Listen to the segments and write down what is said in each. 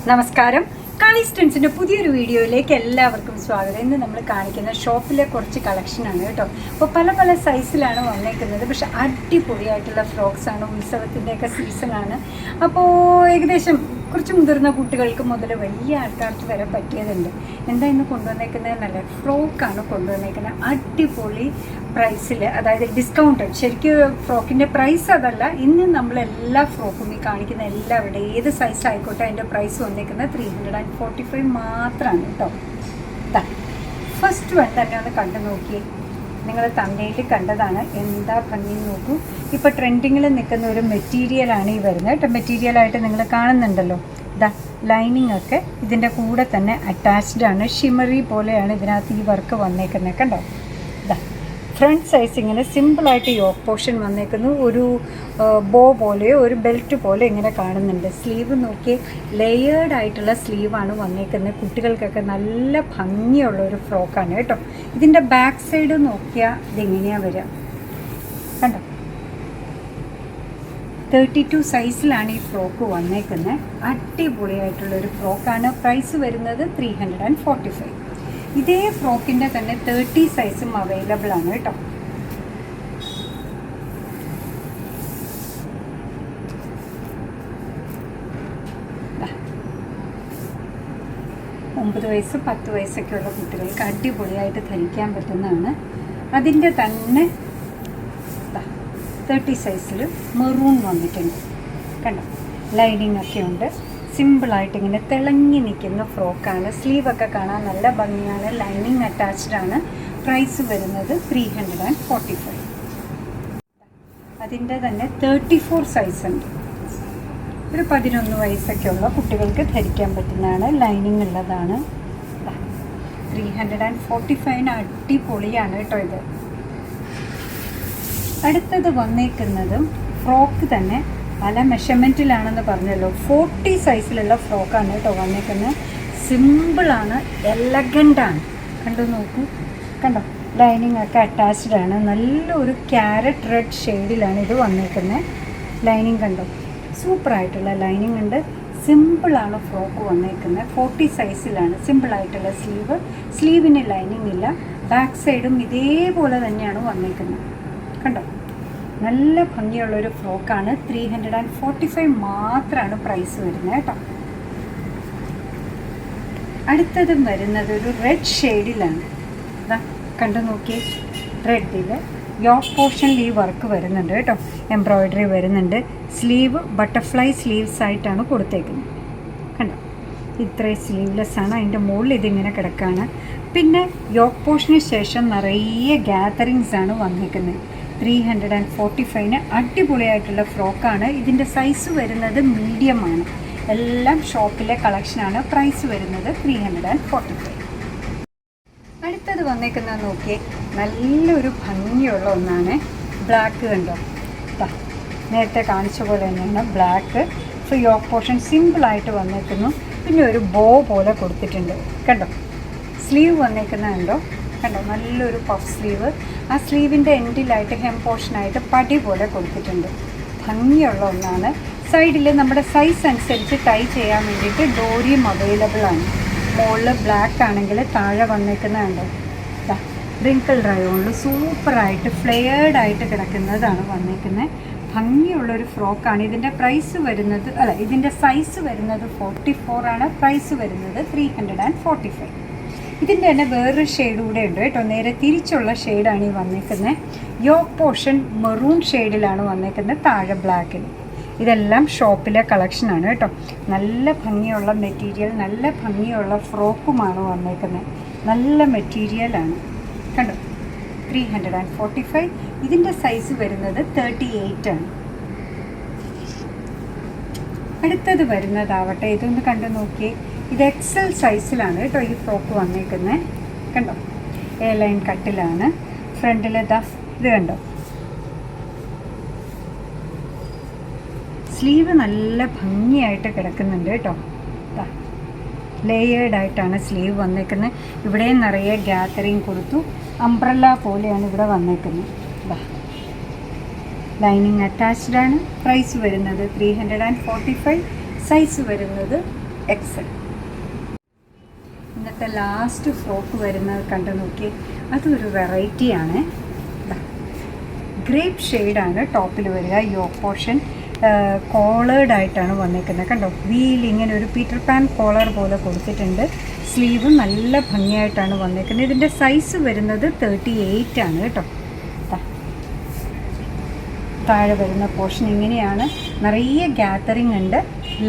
നമസ്കാരം. കളീസ്റ്റൻസിൻ്റെ പുതിയൊരു വീഡിയോയിലേക്ക് എല്ലാവർക്കും സ്വാഗതം. ഇന്ന് നമ്മൾ കാണിക്കുന്ന ഷോപ്പിലെ കുറച്ച് കളക്ഷനാണ് കേട്ടോ. അപ്പോൾ പല പല സൈസിലാണ് വന്നേക്കുന്നത്. പക്ഷെ അടിപൊളിയായിട്ടുള്ള ഫ്രോക്സാണ്. ഉത്സവത്തിൻ്റെയൊക്കെ സീസണാണ്. അപ്പോൾ ഏകദേശം കുറച്ച് മുതിർന്ന കുട്ടികൾക്ക് മുതൽ വലിയ ആൾക്കാർക്ക് വരെ പറ്റിയതുണ്ട്. എന്താ ഇന്ന് കൊണ്ടുവന്നേക്കുന്നത്? നല്ല ഫ്രോക്കാണ് കൊണ്ടുവന്നേക്കുന്നത്. അടിപൊളി പ്രൈസിൽ, അതായത് ഡിസ്കൗണ്ടഡ്. ശരിക്കും ഫ്രോക്കിൻ്റെ പ്രൈസ് അതല്ല. ഇന്ന് നമ്മളെല്ലാ ഫ്രോക്കും ഈ കാണിക്കുന്ന എല്ലാവരുടെ ഏത് സൈസ് ആയിക്കോട്ടെ അതിൻ്റെ പ്രൈസ് വന്നേക്കുന്നത് 345 മാത്രമാണ് കേട്ടോ. ഫസ്റ്റ് വൺ തന്നെ ഒന്ന് കണ്ടു നോക്കിയേ. നിങ്ങൾ തമിഴിൽ കണ്ടതാണ്. എന്താ ഭംഗി നോക്കൂ. ഇപ്പോൾ ട്രെൻഡിങ്ങിൽ നിൽക്കുന്ന ഒരു മെറ്റീരിയലാണ് ഈ വരുന്നത് കേട്ടോ. മെറ്റീരിയലായിട്ട് നിങ്ങൾ കാണുന്നുണ്ടല്ലോ. ലൈനിങ് ഒക്കെ ഇതിൻ്റെ കൂടെ തന്നെ അറ്റാച്ച്ഡ് ആണ്. ഷിമറി പോലെയാണ് ഇതിനകത്ത് ഈ വർക്ക് വന്നേക്കുന്നത് കണ്ടോ. ഫ്രണ്ട് സൈസ് ഇങ്ങനെ സിമ്പിളായിട്ട് യോക്ക് പോർഷൻ വന്നേക്കുന്നു. ഒരു ബോ പോലെയോ ഒരു ബെൽറ്റ് പോലെ ഇങ്ങനെ കാണുന്നുണ്ട്. സ്ലീവ് നോക്കി ലെയേർഡ് ആയിട്ടുള്ള സ്ലീവാണ് വന്നേക്കുന്നത്. കുട്ടികൾക്കൊക്കെ നല്ല ഭംഗിയുള്ള ഒരു ഫ്രോക്കാണ് കേട്ടോ. ഇതിൻ്റെ ബാക്ക് സൈഡ് നോക്കിയാൽ ഇതെങ്ങനെയാണ് വരിക കണ്ടോ. 32 സൈസിലാണ് ഈ ഫ്രോക്ക് വന്നേക്കുന്നത്. അടിപൊളിയായിട്ടുള്ളൊരു ഫ്രോക്കാണ്. പ്രൈസ് വരുന്നത് 345. ഇതേ ഫ്രോക്കിൻ്റെ തന്നെ 30 സൈസും അവൈലബിൾ ആണ് കേട്ടോ. ഒമ്പത് വയസ്സ് 10 വയസ്സൊക്കെയുള്ള കുട്ടികൾക്ക് അടിപൊളിയായിട്ട് ധരിക്കാൻ പറ്റുന്നതാണ്. അതിൻ്റെ തന്നെ 30 സൈസിൽ മെറൂൺ വന്നിട്ടുണ്ട് കണ്ടോ. ലൈനിങ് ഒക്കെ ഉണ്ട്. സിമ്പിളായിട്ട് ഇങ്ങനെ തിളങ്ങി നിൽക്കുന്ന ഫ്രോക്കാണ്. സ്ലീവൊക്കെ കാണാൻ നല്ല ഭംഗിയാണ്. ലൈനിങ് അറ്റാച്ച്ഡ് ആണ്. പ്രൈസ് വരുന്നത് 345. അതിൻ്റെ തന്നെ 34 സൈസ് ഉണ്ട്. ഒരു 11 വയസ്സൊക്കെയുള്ള കുട്ടികൾക്ക് ധരിക്കാൻ പറ്റുന്നതാണ്. ലൈനിങ് ഉള്ളതാണ്. 345 അടിപൊളിയാണ് കേട്ടോ ഇത്. അടുത്തത് വന്നേക്കുന്നതും ഫ്രോക്ക് തന്നെ പല മെഷർമെൻറ്റിലാണെന്ന് പറഞ്ഞല്ലോ. 40 സൈസിലുള്ള ഫ്രോക്കാണ് കേട്ടോ വന്നേക്കുന്നത്. സിമ്പിളാണ്, എലഗൻ്റാണ്. കണ്ടു നോക്കൂ കണ്ടോ. ലൈനിങ് ഒക്കെ അറ്റാച്ച്ഡ് ആണ്. നല്ലൊരു ക്യാരറ്റ് റെഡ് ഷെയ്ഡിലാണ് ഇത് വന്നേക്കുന്നത്. ലൈനിങ് കണ്ടോ, സൂപ്പറായിട്ടുള്ള ലൈനിങ് ഉണ്ട്. സിമ്പിളാണ് ഫ്രോക്ക് വന്നേക്കുന്നത്. 40 സൈസിലാണ്. സിമ്പിളായിട്ടുള്ള സ്ലീവ്. സ്ലീവിന് ലൈനിങ് ഇല്ല. ബാക്ക് സൈഡും ഇതേപോലെ തന്നെയാണ് വന്നേക്കുന്നത് കണ്ടോ. നല്ല ഭംഗിയുള്ളൊരു ഫ്രോക്കാണ്. 345 മാത്രമാണ് പ്രൈസ് വരുന്നത് കേട്ടോ. അടുത്തതും വരുന്നത് ഒരു റെഡ് ഷെയ്ഡിലാണ്. കണ്ടു നോക്കി. റെഡിൽ യോക്ക് പോർഷനിൽ ഈ വർക്ക് വരുന്നുണ്ട് കേട്ടോ. എംബ്രോയ്ഡറി വരുന്നുണ്ട്. സ്ലീവ് ബട്ടർഫ്ലൈ സ്ലീവ്സ് ആയിട്ടാണ് കൊടുത്തേക്കുന്നത് കണ്ടോ. ഇത്രയും സ്ലീവ്ലെസ് ആണ്. അതിൻ്റെ മുകളിൽ ഇതിങ്ങനെ കിടക്കുകയാണ്. പിന്നെ യോക്ക് പോർഷന് ശേഷം നിറയെ ഗ്യാതറിങ്സ് ആണ് വന്നിരിക്കുന്നത്. 345 അടിപൊളിയായിട്ടുള്ള ഫ്രോക്കാണ്. ഇതിൻ്റെ സൈസ് വരുന്നത് മീഡിയമാണ്. എല്ലാം ഷോപ്പിലെ കളക്ഷനാണ്. പ്രൈസ് വരുന്നത് 345. അടുത്തത് വന്നേക്കുന്നത് നോക്കിയേ. നല്ലൊരു ഭംഗിയുള്ള ഒന്നാണ്. ബ്ലാക്ക് കണ്ടോ. നേരത്തെ കാണിച്ച പോലെ തന്നെയാണ് ബ്ലാക്ക്. സോ യോക്ക് പോർഷൻ സിമ്പിളായിട്ട് വന്നേക്കുന്നു. പിന്നെ ഒരു ബോ പോലെ കൊടുത്തിട്ടുണ്ട് കണ്ടോ. സ്ലീവ് വന്നേക്കുന്നത് കണ്ടോ. കണ്ടോ, നല്ലൊരു പഫ് സ്ലീവ്. ആ സ്ലീവിൻ്റെ എൻഡിലായിട്ട് ഹെം പോർഷനായിട്ട് പടി പോലെ കൊടുത്തിട്ടുണ്ട്. ഭംഗിയുള്ള ഒന്നാണ്. സൈഡിൽ നമ്മുടെ സൈസ് അനുസരിച്ച് ടൈ ചെയ്യാൻ വേണ്ടിയിട്ട് ഡോറിയും അവൈലബിൾ ആണ്. മുകളിൽ ബ്ലാക്ക് ആണെങ്കിൽ താഴെ വന്നേക്കുന്നതുണ്ട്. റിങ്കിൾ റയോണിൽ സൂപ്പറായിട്ട് ഫ്ലെയേർഡ് ആയിട്ട് കിടക്കുന്നതാണ് വന്നേക്കുന്നത്. ഭംഗിയുള്ളൊരു ഫ്രോക്കാണ്. ഇതിൻ്റെ പ്രൈസ് വരുന്നത് ഇതിൻ്റെ സൈസ് വരുന്നത് 44 ആണ്. പ്രൈസ് വരുന്നത് 345. ഇതിൻ്റെ തന്നെ വേറൊരു ഷെയ്ഡ് കൂടെ ഉണ്ട് കേട്ടോ. നേരെ തിരിച്ചുള്ള ഷെയ്ഡാണ് ഈ വന്നേക്കുന്നത്. യോക്ക് പോർഷൻ മെറൂൺ ഷെയ്ഡിലാണ് വന്നേക്കുന്നത്. താഴെ ബ്ലാക്കിൽ. ഇതെല്ലാം ഷോപ്പിലെ കളക്ഷനാണ് കേട്ടോ. നല്ല ഭംഗിയുള്ള മെറ്റീരിയൽ, നല്ല ഭംഗിയുള്ള ഫ്രോക്കുമാണ് വന്നേക്കുന്നത്. നല്ല മെറ്റീരിയലാണ് കണ്ടോ. 345. ഇതിൻ്റെ സൈസ് വരുന്നത് 38 ആണ്. അടുത്തത് വരുന്നതാവട്ടെ. ഇതൊന്ന് കണ്ടു നോക്കിയേ. ഇത് XL സൈസിലാണ് കേട്ടോ ഈ ഫ്രോക്ക് വന്നേക്കുന്നത് കണ്ടോ. എ ലൈൻ കട്ടിലാണ്. ഫ്രണ്ടിൽ ഇത് കണ്ടോ. സ്ലീവ് നല്ല ഭംഗിയായിട്ട് കിടക്കുന്നുണ്ട് കേട്ടോ. ലേയേർഡ് ആയിട്ടാണ് സ്ലീവ് വന്നേക്കുന്നത്. ഇവിടെ നിറയെ ഗ്യാതറിങ് കൊടുത്തു. അംബ്രല്ല പോലെയാണ് ഇവിടെ വന്നേക്കുന്നത്. ലൈനിങ് അറ്റാച്ച്ഡ് ആണ്. പ്രൈസ് വരുന്നത് 345. സൈസ് വരുന്നത് XL. ഇന്നത്തെ ലാസ്റ്റ് ഫ്രോക്ക് വരുന്നത് കണ്ടു നോക്കി, അതൊരു വെറൈറ്റിയാണ്. ഗ്രേപ്പ് ഷെയ്ഡാണ് ടോപ്പിൽ വരിക. യോക്ക് പോർഷൻ കോളേർഡായിട്ടാണ് വന്നേക്കുന്നത്. കണ്ടോ, വീൽ ഇങ്ങനെ ഒരു പീറ്റർ പാൻ കോളർ പോലെ കൊടുത്തിട്ടുണ്ട്. സ്ലീവ് നല്ല ഭംഗിയായിട്ടാണ് വന്നേക്കുന്നത്. ഇതിൻ്റെ സൈസ് വരുന്നത് 38 ആണ് കേട്ടോ. താഴെ വരുന്ന പോർഷൻ ഇങ്ങനെയാണ്. നിറയെ ഗ്യാതറിങ് ഉണ്ട്.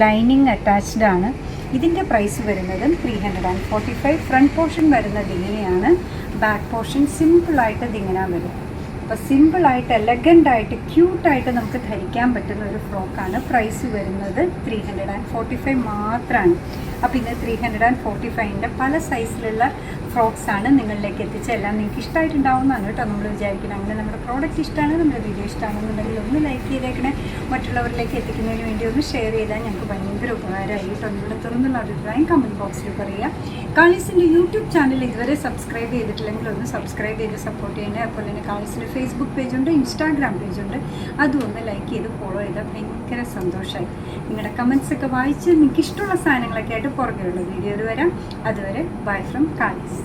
ലൈനിങ് അറ്റാച്ച്ഡ് ആണ്. ഇതിൻ്റെ പ്രൈസ് വരുന്നത് 345. ഫ്രണ്ട് പോർഷൻ വരുന്നത് ഇങ്ങനെയാണ്. ബാക്ക് പോർഷൻ സിമ്പിളായിട്ട് ഇതിങ്ങനെ വരും. അപ്പോൾ സിമ്പിളായിട്ട് എലഗൻ്റായിട്ട് ക്യൂട്ടായിട്ട് നമുക്ക് ധരിക്കാൻ പറ്റുന്ന ഒരു ഫ്രോക്കാണ്. പ്രൈസ് വരുന്നത് 345 മാത്രമാണ്. അപ്പോൾ ഇന്ന് 345ൻ്റെ പല സൈസിലുള്ള ഫ്രോക്സാണ് നിങ്ങളിലേക്ക് എത്തിച്ച. എല്ലാം നിങ്ങൾക്ക് ഇഷ്ടമായിട്ടുണ്ടാവുന്നതാണ് കേട്ടോ നമ്മൾ വിചാരിക്കുന്നത്. അങ്ങനെ നമ്മുടെ പ്രോഡക്റ്റ് ഇഷ്ടമാണ്, നമ്മുടെ വീഡിയോ ഇഷ്ടമാണെന്നുണ്ടെങ്കിൽ ഒന്ന് ലൈക്ക് ചെയ്തേക്കണേ. മറ്റുള്ളവരിലേക്ക് എത്തിക്കുന്നതിന് വേണ്ടി ഒന്ന് ഷെയർ ചെയ്താൽ ഞങ്ങൾക്ക് ഭയങ്കര ഉപകാരമായി കേട്ടോ. നിങ്ങളുടെ തുറന്നുള്ള അഭിപ്രായം കമൻറ്റ് ബോക്സിൽ പറയുക. കാളീസിൻ്റെ യൂട്യൂബ് ചാനൽ ഇതുവരെ സബ്സ്ക്രൈബ് ചെയ്തിട്ടില്ലെങ്കിൽ ഒന്ന് സബ്സ്ക്രൈബ് ചെയ്ത് സപ്പോർട്ട് ചെയ്യണേ. അതുപോലെ തന്നെ കാളീസിൻ്റെ ഫേസ്ബുക്ക് പേജുണ്ട്, ഇൻസ്റ്റാഗ്രാം പേജുണ്ട്. അതും ഒന്ന് ലൈക്ക് ചെയ്ത് ഫോളോ ചെയ്താൽ ഭയങ്കര സന്തോഷമായി. നിങ്ങളുടെ കമൻറ്റ്സൊക്കെ വായിച്ച് നിങ്ങൾക്ക് ഇഷ്ടമുള്ള സാധനങ്ങളൊക്കെ ആയിട്ട് പുറകെയുള്ള വീഡിയോയിൽ വരാം. അതുവരെ ബൈ ഫ്രം കാളീസ്.